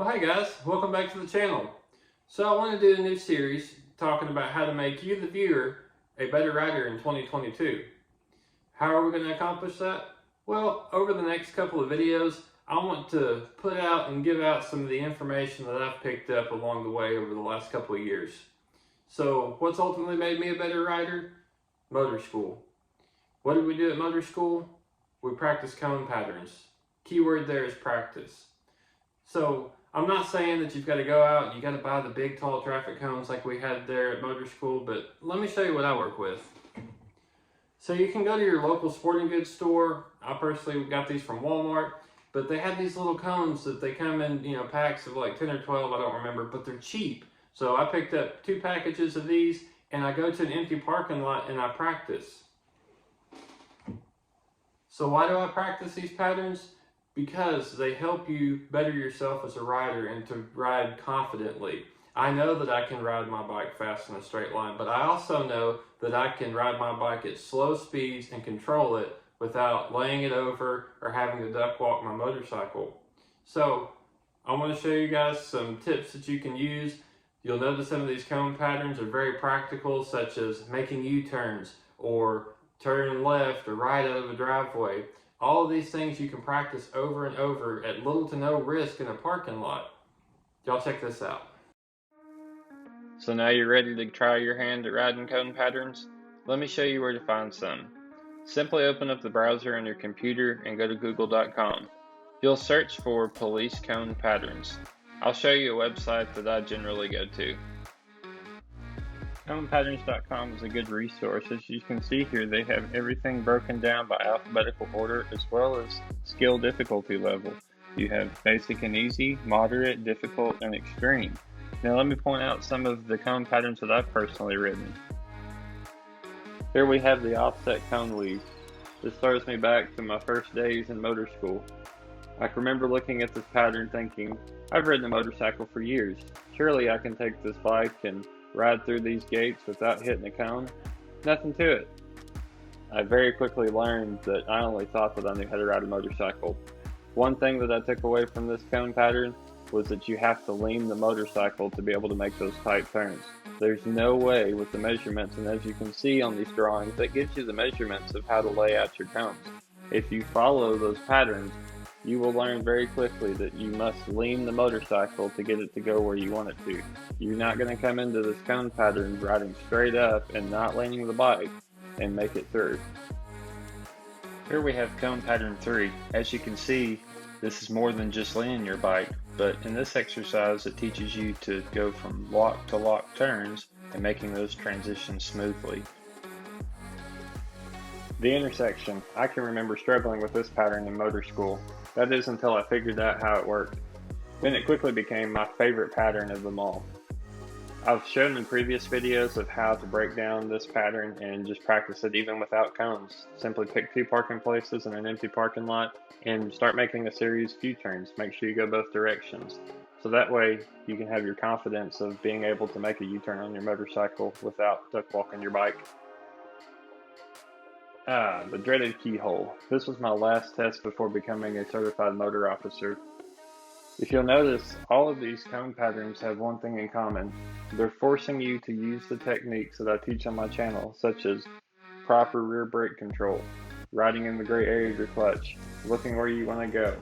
Oh hey guys, welcome back to the channel. So I want to do a new series talking about how to make you the viewer a better rider in 2022. How are we going to accomplish that? Well, over the next couple of videos, I want to put out and give out some of the information that I've picked up along the way over the last couple of years. So what's ultimately made me a better rider? Motor school. What did we do at motor school? We practiced cone patterns. Keyword there is practice. So I'm not saying that you've got to go out and you got to buy the big tall traffic cones like we had there at motor school, but let me show you what I work with. So you can go to your local sporting goods store. I personally got these from Walmart, but they have these little cones that they come in, packs of like 10 or 12, I don't remember, but they're cheap. So I picked up 2 packages of these and I go to an empty parking lot and I practice. So why do I practice these patterns? Because they help you better yourself as a rider and to ride confidently. I know that I can ride my bike fast in a straight line, but I also know that I can ride my bike at slow speeds and control it without laying it over or having to duck walk my motorcycle. So I want to show you guys some tips that you can use. You'll notice some of these cone patterns are very practical, such as making U-turns or turning left or right out of a driveway. All of these things you can practice over and over at little to no risk in a parking lot. Y'all check this out. So now you're ready to try your hand at riding cone patterns? Let me show you where to find some. Simply open up the browser on your computer and go to google.com. You'll search for police cone patterns. I'll show you a website that I generally go to. ConePatterns.com is a good resource. As you can see here, they have everything broken down by alphabetical order as well as skill difficulty level. You have basic and easy, moderate, difficult, and extreme. Now let me point out some of the cone patterns that I've personally ridden. Here we have the offset cone weave. This throws me back to my first days in motor school. I can remember looking at this pattern thinking, I've ridden a motorcycle for years. Surely I can take this bike and ride through these gates without hitting a cone? Nothing to it. I very quickly learned that I only thought that I knew how to ride a motorcycle. One thing that I took away from this cone pattern was that you have to lean the motorcycle to be able to make those tight turns. There's no way with the measurements, and as you can see on these drawings, that gives you the measurements of how to lay out your cones. If you follow those patterns, you will learn very quickly that you must lean the motorcycle to get it to go where you want it to. You're not going to come into this cone pattern riding straight up and not leaning the bike and make it through. Here we have cone pattern 3. As you can see, this is more than just leaning your bike, but in this exercise it teaches you to go from lock to lock turns and making those transitions smoothly. The intersection. I can remember struggling with this pattern in motor school. That is until I figured out how it worked. Then it quickly became my favorite pattern of them all. I've shown in previous videos of how to break down this pattern and just practice it even without cones. Simply pick 2 parking places in an empty parking lot and start making a series of U-turns. Make sure you go both directions. So that way you can have your confidence of being able to make a U-turn on your motorcycle without duck walking your bike. The dreaded keyhole. This was my last test before becoming a certified motor officer. If you'll notice, all of these cone patterns have one thing in common. They're forcing you to use the techniques that I teach on my channel, such as proper rear brake control, riding in the gray area of your clutch, looking where you want to go.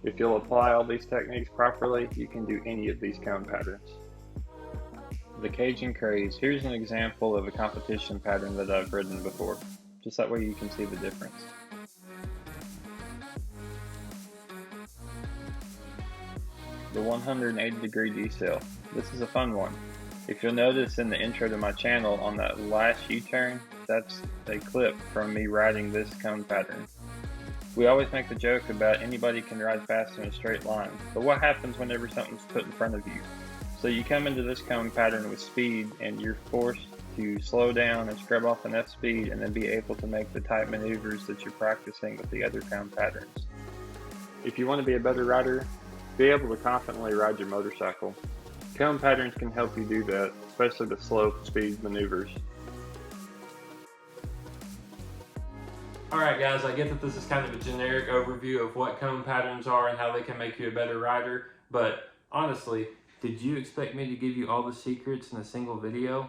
If you'll apply all these techniques properly, you can do any of these cone patterns. The Cajun Craze. Here's an example of a competition pattern that I've ridden before. Just that way you can see the difference. The 180 degree decel. This is a fun one. If you'll notice in the intro to my channel on that last U-turn, that's a clip from me riding this cone pattern. We always make the joke about anybody can ride fast in a straight line, but what happens whenever something's put in front of you? So you come into this cone pattern with speed and you're forced to slow down and scrub off enough speed and then be able to make the tight maneuvers that you're practicing with the other cone patterns. If you want to be a better rider, be able to confidently ride your motorcycle. Cone patterns can help you do that, especially the slow speed maneuvers. Alright guys, I get that this is kind of a generic overview of what cone patterns are and how they can make you a better rider, but Honestly, did you expect me to give you all the secrets in a single video?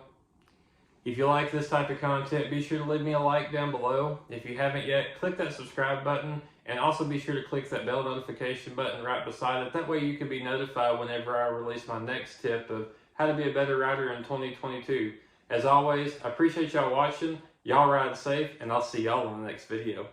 If you like this type of content, be sure to leave me a like down below. If you haven't yet, click that subscribe button, and also be sure to click that bell notification button right beside it. That way you can be notified whenever I release my next tip of how to be a better rider in 2022. As always, I appreciate y'all watching. Y'all ride safe, and I'll see y'all in the next video.